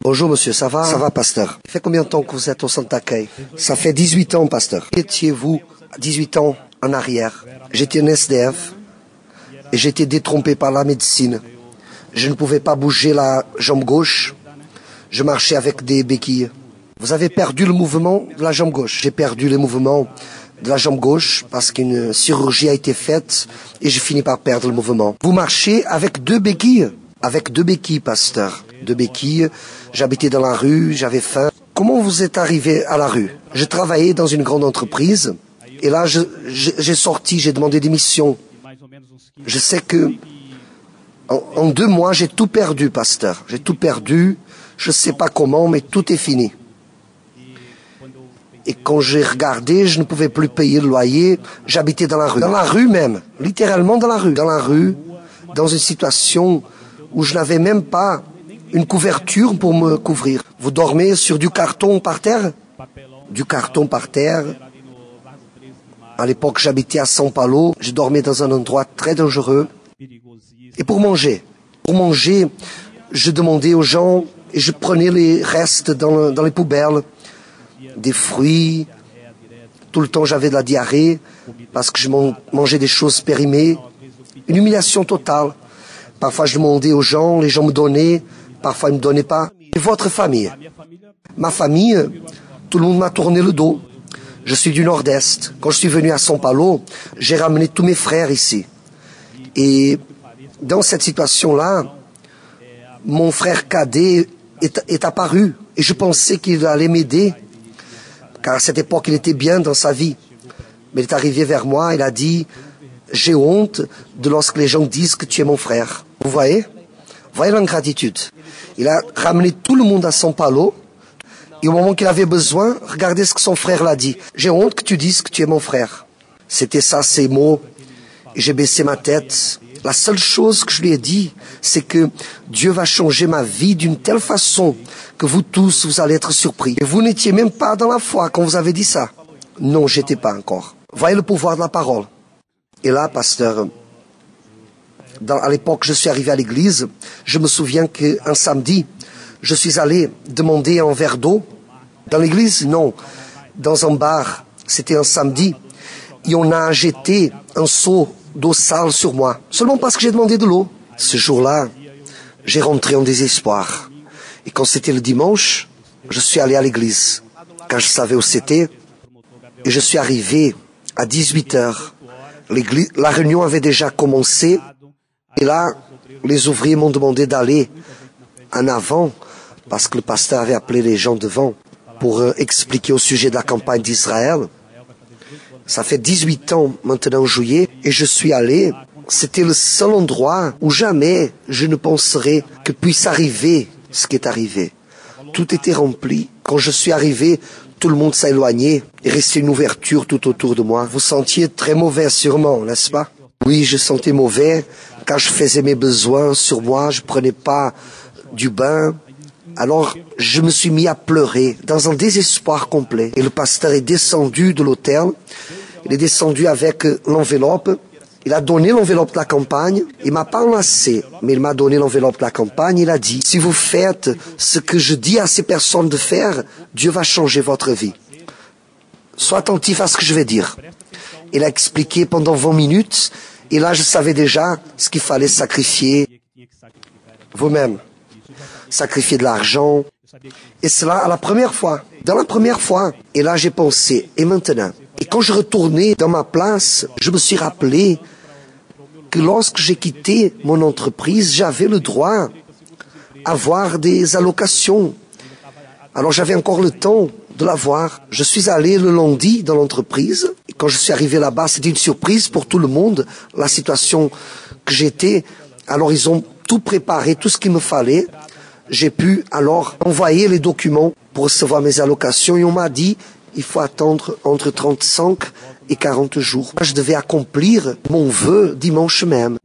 Bonjour monsieur, ça va? Ça va, pasteur. Ça fait combien de temps que vous êtes au centre d'accueil? Ça fait 18 ans, pasteur. Étiez-vous 18 ans en arrière? J'étais un SDF et j'étais détrompé par la médecine. Je ne pouvais pas bouger la jambe gauche. Je marchais avec des béquilles. Vous avez perdu le mouvement de la jambe gauche. J'ai perdu le mouvement de la jambe gauche parce qu'une chirurgie a été faite et j'ai fini par perdre le mouvement. Vous marchez avec deux béquilles? Avec deux béquilles, pasteur. Deux béquilles. J'habitais dans la rue, j'avais faim. Comment vous êtes arrivé à la rue? Je travaillais dans une grande entreprise et là j'ai sorti, j'ai demandé démission. Je sais que en 2 mois j'ai tout perdu, pasteur. J'ai tout perdu. Je ne sais pas comment, mais tout est fini. Et quand j'ai regardé, je ne pouvais plus payer le loyer. J'habitais dans la rue. Dans la rue même. Littéralement dans la rue. Dans la rue, dans une situation où je n'avais même pas une couverture pour me couvrir. Vous dormez sur du carton par terre? Du carton par terre. À l'époque, j'habitais à São Paulo. Je dormais dans un endroit très dangereux. Et pour manger, je demandais aux gens et je prenais les restes dans les poubelles. Des fruits. Tout le temps, j'avais de la diarrhée parce que je mangeais des choses périmées. Une humiliation totale. Parfois, je demandais aux gens, les gens me donnaient. Parfois, ils ne me donnaient pas. Et votre famille? Ma famille, tout le monde m'a tourné le dos. Je suis du Nord-Est. Quand je suis venu à São Paulo, j'ai ramené tous mes frères ici. Et dans cette situation-là, mon frère cadet est apparu. Et je pensais qu'il allait m'aider. Car à cette époque, il était bien dans sa vie. Mais il est arrivé vers moi, il a dit, j'ai honte de lorsque les gens disent que tu es mon frère. Vous voyez? Voyez l'ingratitude. Il a ramené tout le monde à São Paulo. Et au moment qu'il avait besoin, regardez ce que son frère l'a dit. J'ai honte que tu dises que tu es mon frère. C'était ça, ces mots. Et j'ai baissé ma tête. La seule chose que je lui ai dit, c'est que Dieu va changer ma vie d'une telle façon que vous tous, vous allez être surpris. Et vous n'étiez même pas dans la foi quand vous avez dit ça. Non, j'étais pas encore. Voyez le pouvoir de la parole. Et là, pasteur, à l'époque, je suis arrivé à l'église. Je me souviens qu'un samedi, je suis allé demander un verre d'eau. Dans l'église, non. Dans un bar, c'était un samedi. Et on a jeté un seau d'eau sale sur moi. Seulement parce que j'ai demandé de l'eau. Ce jour-là, j'ai rentré en désespoir. Et quand c'était le dimanche, je suis allé à l'église. Car je savais où c'était. Et je suis arrivé à 18h. La réunion avait déjà commencé. Et là, les ouvriers m'ont demandé d'aller en avant parce que le pasteur avait appelé les gens devant pour expliquer au sujet de la campagne d'Israël. Ça fait 18 ans maintenant en juillet et je suis allé. C'était le seul endroit où jamais je ne penserais que puisse arriver ce qui est arrivé. Tout était rempli. Quand je suis arrivé, tout le monde s'est éloigné. Il restait une ouverture tout autour de moi. Vous sentiez très mauvais sûrement, n'est-ce pas? Oui, je sentais mauvais. Quand je faisais mes besoins sur moi, je prenais pas du bain. Alors, je me suis mis à pleurer dans un désespoir complet. Et le pasteur est descendu de l'hôtel. Il est descendu avec l'enveloppe. Il a donné l'enveloppe de la campagne. Il m'a pas enlacé, mais il m'a donné l'enveloppe de la campagne. Il a dit, si vous faites ce que je dis à ces personnes de faire, Dieu va changer votre vie. Sois attentif à ce que je vais dire. Il a expliqué pendant 20 minutes. Et là, je savais déjà ce qu'il fallait sacrifier vous-même. Sacrifier de l'argent. Et cela à la première fois. Dans la première fois. Et là, j'ai pensé, et maintenant? Et quand je retournais dans ma place, je me suis rappelé que lorsque j'ai quitté mon entreprise, j'avais le droit à avoir des allocations. Alors j'avais encore le temps de l'avoir. Je suis allé le lundi dans l'entreprise. Et quand je suis arrivé là-bas, c'était une surprise pour tout le monde, la situation que j'étais. Alors ils ont tout préparé, tout ce qu'il me fallait. J'ai pu alors envoyer les documents pour recevoir mes allocations et on m'a dit il faut attendre entre 35 et 40 jours. Je devais accomplir mon vœu dimanche même.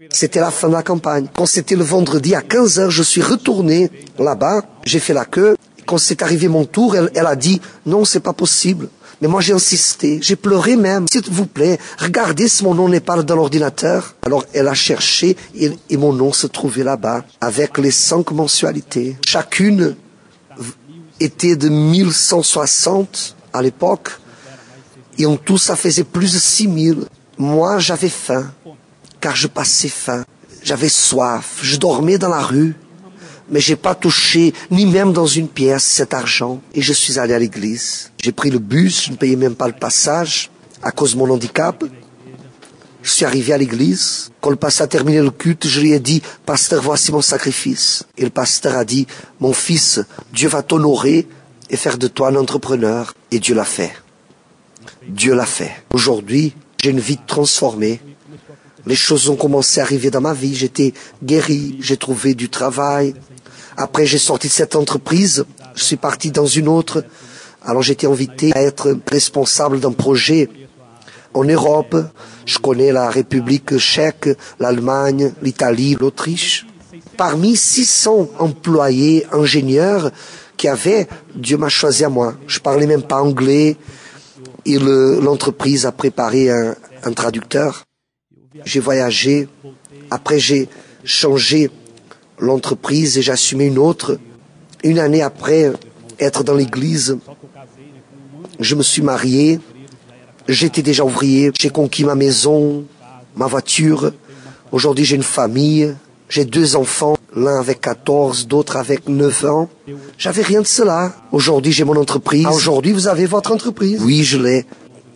C'était la fin de la campagne. Quand c'était le vendredi à 15h, je suis retourné là-bas, j'ai fait la queue. Quand c'est arrivé mon tour, elle a dit non, c'est pas possible. Mais moi j'ai insisté, j'ai pleuré même. S'il vous plaît, regardez si mon nom n'est pas dans l'ordinateur. Alors elle a cherché et mon nom se trouvait là-bas avec les 5 mensualités. Chacune était de 1160 à l'époque. Et en tout, ça faisait plus de 6000. Moi, j'avais faim, car je passais faim. J'avais soif, je dormais dans la rue. Mais j'ai pas touché, ni même dans une pièce, cet argent. Et je suis allé à l'église. J'ai pris le bus, je ne payais même pas le passage, à cause de mon handicap. Je suis arrivé à l'église. Quand le pasteur a terminé le culte, je lui ai dit, « Pasteur, voici mon sacrifice. » Et le pasteur a dit, « Mon fils, Dieu va t'honorer et faire de toi un entrepreneur. » Et Dieu l'a fait. Dieu l'a fait. Aujourd'hui, j'ai une vie transformée. Les choses ont commencé à arriver dans ma vie. J'étais guéri, j'ai trouvé du travail. Après, j'ai sorti de cette entreprise. Je suis parti dans une autre. Alors, j'ai été invité à être responsable d'un projet en Europe. Je connais la République tchèque, l'Allemagne, l'Italie, l'Autriche. Parmi 600 employés ingénieurs qu'il y avait, Dieu m'a choisi à moi. Je parlais même pas anglais. Et l'entreprise a préparé un traducteur. J'ai voyagé. Après, j'ai changé l'entreprise et j'ai assumé une autre. Une année après être dans l'église, je me suis marié. J'étais déjà ouvrier. J'ai conquis ma maison, ma voiture. Aujourd'hui, j'ai une famille. J'ai 2 enfants, l'un avec 14, d'autres avec 9 ans. J'avais rien de cela. Aujourd'hui, j'ai mon entreprise. Ah, aujourd'hui, vous avez votre entreprise? Oui, je l'ai.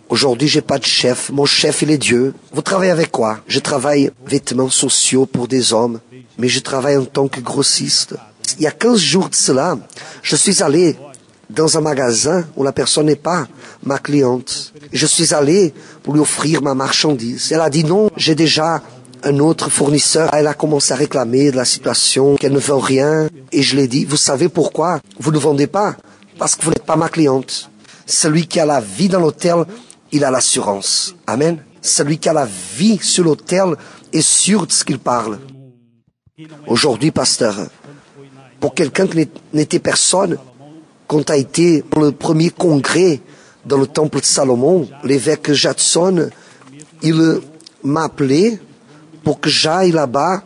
Aujourd'hui, j'ai pas de chef. Mon chef, il est Dieu. Vous travaillez avec quoi? Je travaille vêtements sociaux pour des hommes, mais je travaille en tant que grossiste. Il y a 15 jours de cela, je suis allé dans un magasin où la personne n'est pas ma cliente. Je suis allé pour lui offrir ma marchandise. Elle a dit non, j'ai déjà un autre fournisseur. Elle a commencé à réclamer de la situation, qu'elle ne veut rien. Et je lui ai dit, vous savez pourquoi vous ne vendez pas? Parce que vous n'êtes pas ma cliente. Celui qui a la vie dans l'hôtel, il a l'assurance. Amen. Celui qui a la vie sur l'autel est sûr de ce qu'il parle. Aujourd'hui, pasteur, pour quelqu'un qui n'était personne, quand a été pour le premier congrès dans le temple de Salomon, l'évêque Jadson, il m'a appelé pour que j'aille là-bas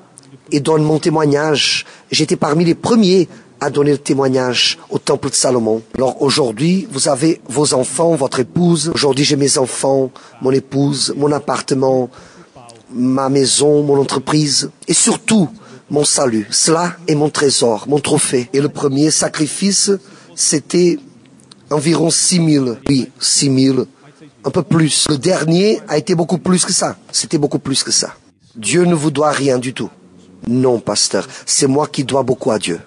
et donne mon témoignage. J'étais parmi les premiers à donner le témoignage au temple de Salomon. Alors aujourd'hui, vous avez vos enfants, votre épouse. Aujourd'hui, j'ai mes enfants, mon épouse, mon appartement, ma maison, mon entreprise et surtout mon salut. Cela est mon trésor, mon trophée. Et le premier sacrifice, c'était environ 6000. Oui, 6000, un peu plus. Le dernier a été beaucoup plus que ça. C'était beaucoup plus que ça. Dieu ne vous doit rien du tout. Non, pasteur, c'est moi qui dois beaucoup à Dieu.